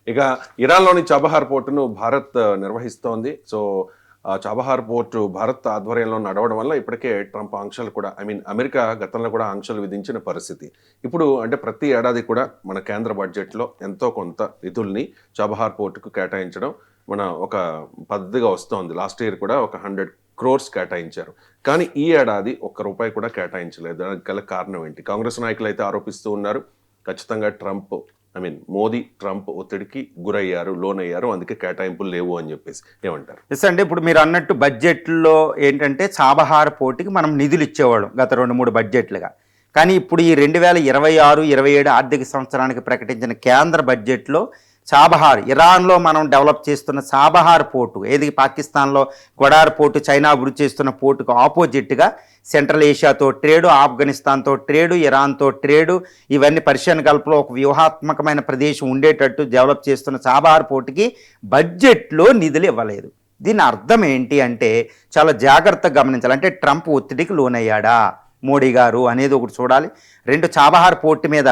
ఇక ఇరాన్లోని చాబహార్ పోర్టును భారత్ నిర్వహిస్తోంది. సో చాబహార్ పోర్టు భారత్ ఆధ్వర్యంలో నడవడం వల్ల ఇప్పటికే ట్రంప్ ఆంక్షలు కూడా అమెరికా గతంలో కూడా ఆంక్షలు విధించిన పరిస్థితి. ఇప్పుడు అంటే ప్రతి ఏడాది కూడా మన కేంద్ర బడ్జెట్లో ఎంతో కొంత నిధుల్ని చాబహార్ పోర్టుకు కేటాయించడం మన ఒక పద్ధతిగా వస్తోంది. లాస్ట్ ఇయర్ కూడా ఒక 100 crores కేటాయించారు. కానీ ఈ ఏడాది ఒక్క రూపాయి కూడా కేటాయించలేదు. దానికి గల కారణం ఏంటి? కాంగ్రెస్ నాయకులు అయితే ఆరోపిస్తూ ఉన్నారు, ఖచ్చితంగా మోదీ ట్రంప్ ఒత్తిడికి గురయ్యారు, లోనయ్యారు, అందుకే కేటాయింపులు లేవు అని చెప్పేసి. ఏమంటారు? ఎస్ అండి, ఇప్పుడు మీరు అన్నట్టు బడ్జెట్లో ఏంటంటే చాబహార్ పోర్టుకి మనం నిధులు ఇచ్చేవాళ్ళం గత 2-3 బడ్జెట్లుగా. కానీ ఇప్పుడు ఈ 2026-27 ఆర్థిక సంవత్సరానికి ప్రకటించిన కేంద్ర బడ్జెట్లో చాబహార్, ఇరాన్లో మనం డెవలప్ చేస్తున్న చాబహార్ పోర్టు, ఏది పాకిస్తాన్లో గ్వడార్ పోర్టు, చైనా అభివృద్ధి చేస్తున్న పోర్టుకు ఆపోజిట్గా సెంట్రల్ ఏషియాతో ట్రేడు, ఆఫ్ఘనిస్తాన్తో ట్రేడు, ఇరాన్తో ట్రేడు, ఇవన్నీ పర్షియన్ గల్ఫ్లో ఒక వ్యూహాత్మకమైన ప్రదేశం ఉండేటట్టు డెవలప్ చేస్తున్న చాబహార్ పోర్టుకి బడ్జెట్లో నిధులు ఇవ్వలేదు. దీని అర్థం ఏంటి అంటే చాలా జాగ్రత్తగా గమనించాలి. అంటే ట్రంప్ ఒత్తిడికి లోనయ్యాడా మోడీ గారు అనేది ఒకటి చూడాలి. 2, చాబహార్ పోర్టు మీద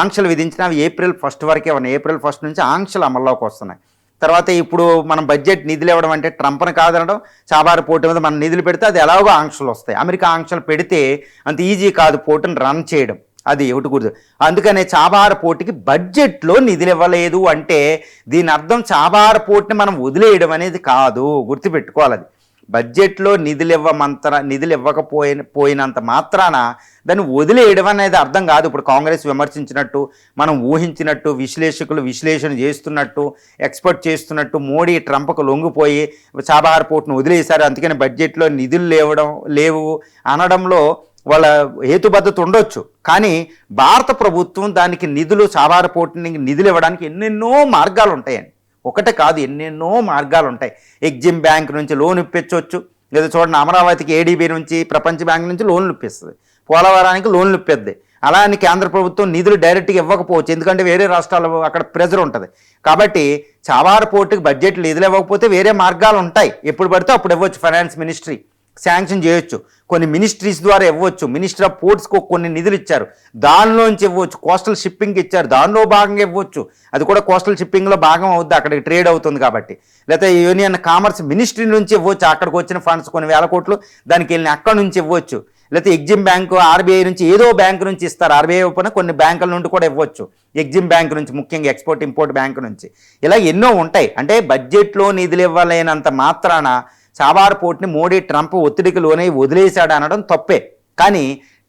ఆంక్షలు విధించిన April 1 వరకే ఉన్నాయి. April 1 నుంచి ఆంక్షలు అమల్లోకి వస్తున్నాయి. తర్వాత ఇప్పుడు మనం బడ్జెట్ నిధులు ఇవ్వడం అంటే ట్రంప్ని కాదనడం, చాబహార్ పోర్టు మీద మనం నిధులు పెడితే అది ఎలాగో ఆంక్షలు వస్తాయి. అమెరికా ఆంక్షలు పెడితే అంత ఈజీ కాదు పోర్టును రన్ చేయడం, అది ఒకటి గుర్తు. అందుకనే చాబహార్ పోర్టుకి బడ్జెట్లో నిధులు ఇవ్వలేదు అంటే దీని అర్థం చాబహార్ పోర్టుని మనం వదిలేయడం అనేది కాదు, గుర్తుపెట్టుకోవాలి. అది బడ్జెట్లో నిధులు ఇవ్వకపోయినంత మాత్రాన దాన్ని వదిలేయడం అనేది అర్థం కాదు. ఇప్పుడు కాంగ్రెస్ విమర్శించినట్టు, మనం ఊహించినట్టు, విశ్లేషకులు విశ్లేషణ చేస్తున్నట్టు, ఎక్స్పెక్ట్ చేస్తున్నట్టు మోడీ ట్రంప్కు లొంగిపోయి చాబహార్ పోర్టును వదిలేశారు, అందుకని బడ్జెట్లో నిధులు లేవు అనడంలో వాళ్ళ హేతుబద్ధత ఉండొచ్చు. కానీ భారత ప్రభుత్వం దానికి చాబహార్ పోర్టుని నిధులు ఇవ్వడానికి ఎన్నెన్నో మార్గాలు ఉంటాయండి. ఒకటే కాదు, ఎన్నెన్నో మార్గాలు ఉంటాయి. ఎగ్జిమ్ బ్యాంక్ నుంచి లోన్ ఇప్పించవచ్చు, లేదా చూడండి అమరావతికి ADB నుంచి, ప్రపంచ బ్యాంక్ నుంచి లోన్లు ఇప్పిస్తుంది, పోలవరానికి లోన్లు ఇప్పిద్ది. అలా అని కేంద్ర ప్రభుత్వం నిధులు డైరెక్ట్గా ఇవ్వకపోవచ్చు, ఎందుకంటే వేరే రాష్ట్రాలు అక్కడ ప్రెజర్ ఉంటుంది. కాబట్టి చాబహార్ పోర్టుకి బడ్జెట్లు నిధులు ఇవ్వకపోతే వేరే మార్గాలు ఉంటాయి, ఎప్పుడు పడితే అప్పుడు ఇవ్వచ్చు. ఫైనాన్స్ మినిస్ట్రీ శాంక్షన్ చేయొచ్చు, కొన్ని మినిస్ట్రీస్ ద్వారా ఇవ్వచ్చు. మినిస్టర్ ఆఫ్ పోర్ట్స్కు కొన్ని నిధులు ఇచ్చారు, దానిలోంచి ఇవ్వచ్చు. కోస్టల్ షిప్పింగ్ ఇచ్చారు, దానిలో భాగంగా ఇవ్వచ్చు, అది కూడా కోస్టల్ షిప్పింగ్లో భాగం అవుద్ది, అక్కడికి ట్రేడ్ అవుతుంది కాబట్టి. లేకపోతే యూనియన్ కామర్స్ మినిస్ట్రీ నుంచి ఇవ్వచ్చు, అక్కడికి వచ్చిన ఫండ్స్ కొన్ని వేల కోట్లు దానికి వెళ్ళిన అక్కడి నుంచి ఇవ్వచ్చు. లేకపోతే ఎగ్జిమ్ బ్యాంకు, RBI నుంచి ఏదో బ్యాంకు నుంచి ఇస్తారు, RBI ఓపెన్ కొన్ని బ్యాంకుల నుండి కూడా ఇవ్వచ్చు, ఎగ్జిమ్ బ్యాంకు నుంచి, ముఖ్యంగా ఎక్స్పోర్ట్ ఇంపోర్ట్ బ్యాంకు నుంచి. ఇలా ఎన్నో ఉంటాయి. అంటే బడ్జెట్లో నిధులు ఇవ్వలేనంత మాత్రాన చాబహార్ పోర్టుని మోడీ ట్రంప్ ఒత్తిడికి లోనై వదిలేశాడు అనడం తప్పే. కానీ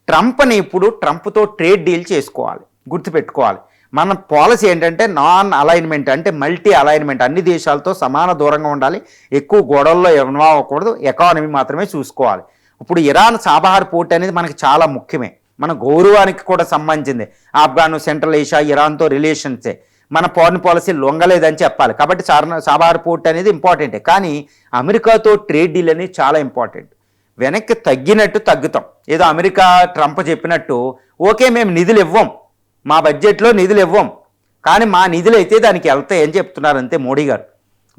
ట్రంప్ని ఇప్పుడు ట్రంప్తో ట్రేడ్ డీల్ చేసుకోవాలి, గుర్తుపెట్టుకోవాలి. మన పాలసీ ఏంటంటే నాన్ అలైన్మెంట్, అంటే మల్టీ అలైన్మెంట్, అన్ని దేశాలతో సమాన దూరంగా ఉండాలి, ఎక్కువ గొడవల్లో ఇన్వాల్వ్ అవ్వకూడదు, ఎకానమీ మాత్రమే చూసుకోవాలి. ఇప్పుడు ఇరాన్ చాబహార్ పోర్ట్ అనేది మనకి చాలా ముఖ్యమే, మన గౌరవానికి కూడా సంబంధించింది. ఆఫ్ఘాన్, సెంట్రల్ ఏషియా, ఇరాన్తో రిలేషన్సే, మన ఫారిన్ పాలసీ లొంగలేదని చెప్పాలి. కాబట్టి చాబహార్ పోర్ట్ అనేది ఇంపార్టెంటే. కానీ అమెరికాతో ట్రేడ్ డీల్ అనేది చాలా ఇంపార్టెంట్. వెనక్కి తగ్గినట్టు తగ్గుతాం. ఏదో అమెరికా ట్రంప్ చెప్పినట్టు ఓకే మేము నిధులు ఇవ్వం, మా బడ్జెట్లో నిధులు ఇవ్వం, కానీ మా నిధులు అయితే దానికి వెళ్తాయి అని చెప్తున్నారు అంతే మోడీ గారు.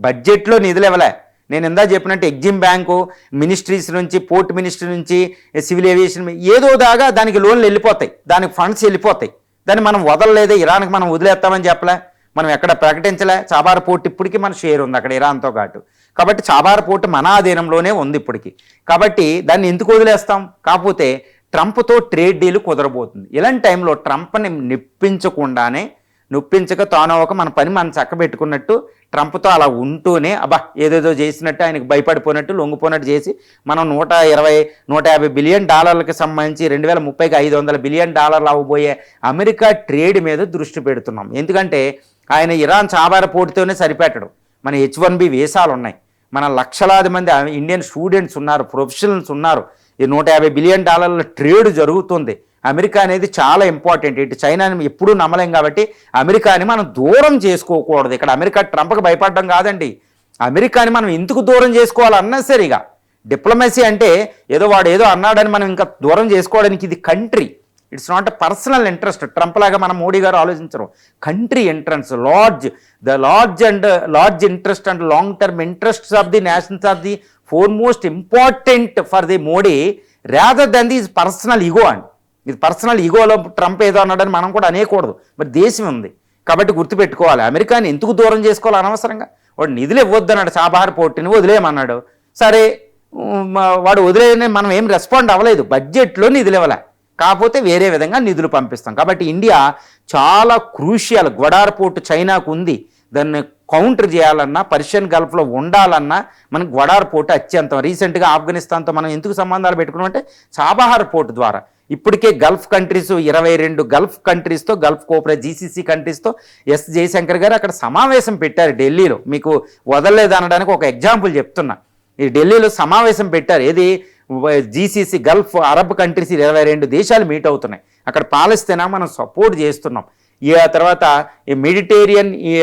బడ్జెట్లో నిధులు ఇవ్వలే. నేను ఇందా చెప్పినట్టు ఎగ్జిమ్ బ్యాంకు, మినిస్ట్రీస్ నుంచి, పోర్ట్ మినిస్ట్రీ నుంచి, సివిల్ ఏవియేషన్ ఏదో దాకా దానికి లోన్లు వెళ్ళిపోతాయి, దానికి ఫండ్స్ వెళ్ళిపోతాయి. దాన్ని మనం వదలలేదే, ఇరాన్కి మనం వదిలేస్తామని చెప్పలే, మనం ఎక్కడ ప్రకటించలే. చాబహార్ పోర్టు ఇప్పటికీ మన షేర్ ఉంది అక్కడ ఇరాన్తో పాటు. కాబట్టి చాబహార్ పోర్టు మన ఆధీనంలోనే ఉంది ఇప్పటికీ. కాబట్టి దాన్ని ఎందుకు వదిలేస్తాం? కాకపోతే ట్రంప్తో ట్రేడ్ డీల్ కుదరబోతుంది. ఇలాంటి టైంలో ట్రంప్ని నొప్పించక తాను ఒక మన పని మనం చక్కబెట్టుకున్నట్టు ట్రంప్తో అలా ఉంటూనే ఏదేదో చేసినట్టు, ఆయనకు భయపడిపోయినట్టు, లొంగిపోయినట్టు చేసి మనం $150 బిలియన్ సంబంధించి 2030కి $500 బిలియన్ అవ్వబోయే అమెరికా ట్రేడ్ మీద దృష్టి పెడుతున్నాం. ఎందుకంటే ఆయన ఇరాన్ చాబహార్ పోర్టుతోనే సరిపెట్టడు. మన H-1B వీసాలు ఉన్నాయి, మన లక్షలాది మంది ఇండియన్ స్టూడెంట్స్ ఉన్నారు, ప్రొఫెషనల్స్ ఉన్నారు. ఈ $150 బిలియన్ ట్రేడ్ జరుగుతుంది. అమెరికా అనేది చాలా ఇంపార్టెంట్. ఇటు చైనాని ఎప్పుడూ నమ్మలేం కాబట్టి అమెరికాని మనం దూరం చేసుకోకూడదు. ఇక్కడ అమెరికా ట్రంప్కి భయపడడం కాదండి, అమెరికాని మనం ఎందుకు దూరం చేసుకోవాలి అన్నసరిగా. డిప్లొమసీ అంటే వాడు ఏదో అన్నాడని మనం ఇంకా దూరం చేసుకోవడానికి, ఇది country, it's not a personal interest. Trump లాగా మన మోడీ గారు ఆలోచించరు. Country interest, large interest and long term interests of the nations of the foremost important for the Modi rather than the personal ego అండి. ఇది పర్సనల్ ఈగోలో ట్రంప్ ఏదో అన్నాడని మనం కూడా అనేకూడదు. మరి దేశం ఉంది, కాబట్టి గుర్తుపెట్టుకోవాలి, అమెరికాని ఎందుకు దూరం చేసుకోవాలి అనవసరంగా. వాడు నిధులు ఇవ్వద్దన్నాడు, చాబహార్ పోర్టుని వదిలేయమన్నాడు. సరే వాడు వదిలేయని మనం ఏం రెస్పాండ్ అవ్వలేదు, బడ్జెట్లో నిధులు ఇవ్వలే, కాకపోతే వేరే విధంగా నిధులు పంపిస్తాం. కాబట్టి ఇండియా చాలా క్రూషియల్. గ్వడార్ పోర్టు చైనాకు ఉంది, దాన్ని కౌంటర్ చేయాలన్నా, పర్షియన్ గల్ఫ్లో ఉండాలన్నా మనకు గ్వడార్ పోర్టు అత్యంతం. రీసెంట్గా ఆఫ్ఘనిస్తాన్తో మనం ఎందుకు సంబంధాలు పెట్టుకున్నామంటే చాబహార్ పోర్టు ద్వారా. ఇప్పటికే గల్ఫ్ కంట్రీస్ 22 గల్ఫ్ కంట్రీస్తో, గల్ఫ్ కోఆపరేట్ జీసీసీ కంట్రీస్తో ఎస్ జయశంకర్ గారు అక్కడ సమావేశం పెట్టారు ఢిల్లీలో. మీకు వదలలేదు అనడానికి ఒక ఎగ్జాంపుల్ చెప్తున్నా. ఈ ఢిల్లీలో సమావేశం పెట్టారు, ఏది జీసీసీ గల్ఫ్ అరబ్ కంట్రీస్ 22 దేశాలు మీట్ అవుతున్నాయి. అక్కడ పాలస్తీనా మనం సపోర్ట్ చేస్తున్నాం. ఈ తర్వాత ఈ మెడిటేరియన్, ఈ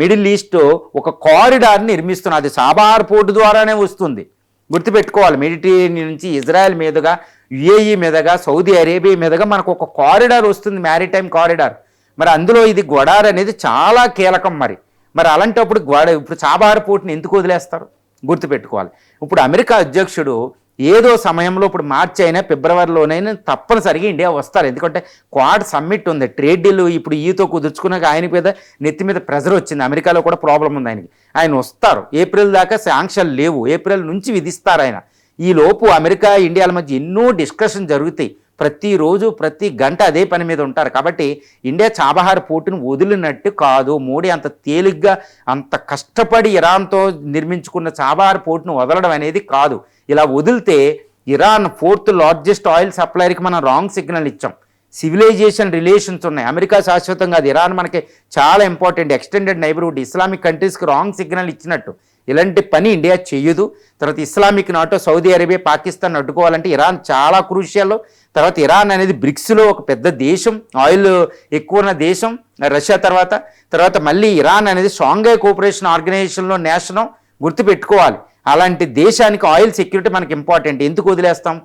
మిడిల్ ఈస్ట్ ఒక కారిడార్ని నిర్మిస్తున్నాం, అది చాబహార్ పోర్టు ద్వారానే వస్తుంది. గుర్తుపెట్టుకోవాలి, మెడిటేరియన్ నుంచి ఇజ్రాయెల్ మీదుగా, యుఏఈ మీదుగా, సౌదీ అరేబియా మీదుగా మనకు ఒక కారిడార్ వస్తుంది, మ్యారిటైమ్ కారిడార్. మరి అందులో ఇది గ్వడార్ అనేది చాలా కీలకం. మరి అలాంటప్పుడు ఇప్పుడు చాబహార్ పోర్టుని ఎందుకు వదిలేస్తారు? గుర్తుపెట్టుకోవాలి. ఇప్పుడు అమెరికా అధ్యక్షుడు ఏదో సమయంలో, ఇప్పుడు మార్చి అయినా ఫిబ్రవరిలోనైనా తప్పనిసరిగా ఇండియా వస్తారు. ఎందుకంటే క్వాడ్ సమ్మిట్ ఉంది, ట్రేడ్ డీల్ ఇప్పుడు ఈతో కుదుర్చుకున్నాక ఆయన మీద నెత్తి మీద ప్రెజర్ వచ్చింది. అమెరికాలో కూడా ప్రాబ్లం ఉంది ఆయనకి. ఆయన వస్తారు, ఏప్రిల్ దాకా శాంక్షన్లు లేవు, ఏప్రిల్ నుంచి విధిస్తారు ఆయన. ఈ లోపు అమెరికా ఇండియాల మధ్య ఎన్నో డిస్కషన్ జరుగుతాయి, ప్రతిరోజు ప్రతి గంట అదే పని మీద ఉంటారు. కాబట్టి ఇండియా చాబహార్ పోర్టును వదిలినట్టు కాదు. మోడీ అంత తేలిగ్గా, అంత కష్టపడి ఇరాన్తో నిర్మించుకున్న చాబహార్ పోర్టును వదలడం అనేది కాదు. ఇలా వదిలితే ఇరాన్ 4th లార్జెస్ట్ ఆయిల్ సప్లయర్కి మనం రాంగ్ సిగ్నల్ ఇచ్చాం. సివిలైజేషన్ రిలేషన్స్ ఉన్నాయి, అమెరికా శాశ్వతంగా అది, ఇరాన్ మనకి చాలా ఇంపార్టెంట్, ఎక్స్టెండెడ్ నైబర్హుడ్, ఇస్లామిక్ కంట్రీస్కి రాంగ్ సిగ్నల్ ఇచ్చినట్టు. ఇలాంటి పని ఇండియా చెయ్యదు. తర్వాత Islamic NATO, Saudi Arabia, Pakistan అడ్డుకోవాలంటే ఇరాన్ చాలా క్రూషియల్. తర్వాత ఇరాన్ అనేది బ్రిక్స్లో ఒక పెద్ద దేశం, ఆయిల్ ఎక్కువ ఉన్న దేశం రష్యా తర్వాత మళ్ళీ ఇరాన్ అనేది షాంఘై కోఆపరేషన్ ఆర్గనైజేషన్లో నేషనల్. గుర్తుపెట్టుకోవాలి, అలాంటి దేశానికి ఆయిల్ సెక్యూరిటీ మనకి ఇంపార్టెంట్. ఎందుకు వదిలేస్తాం?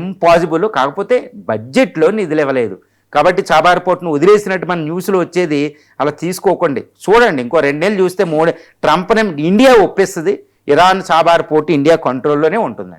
ఇంపాసిబుల్. కాకపోతే బడ్జెట్లో నిధులు ఇవ్వలేదు కాబట్టి చాబహార్ పోర్టును వదిలేసినట్టు మన న్యూస్లో వచ్చేది అలా తీసుకోకండి. చూడండి, ఇంకో 2 నెలలు చూస్తే ట్రంప్ని ఇండియా ఒప్పేస్తుంది, ఇరాన్ చాబహార్ పోర్టు ఇండియా కంట్రోల్లోనే ఉంటుందండి.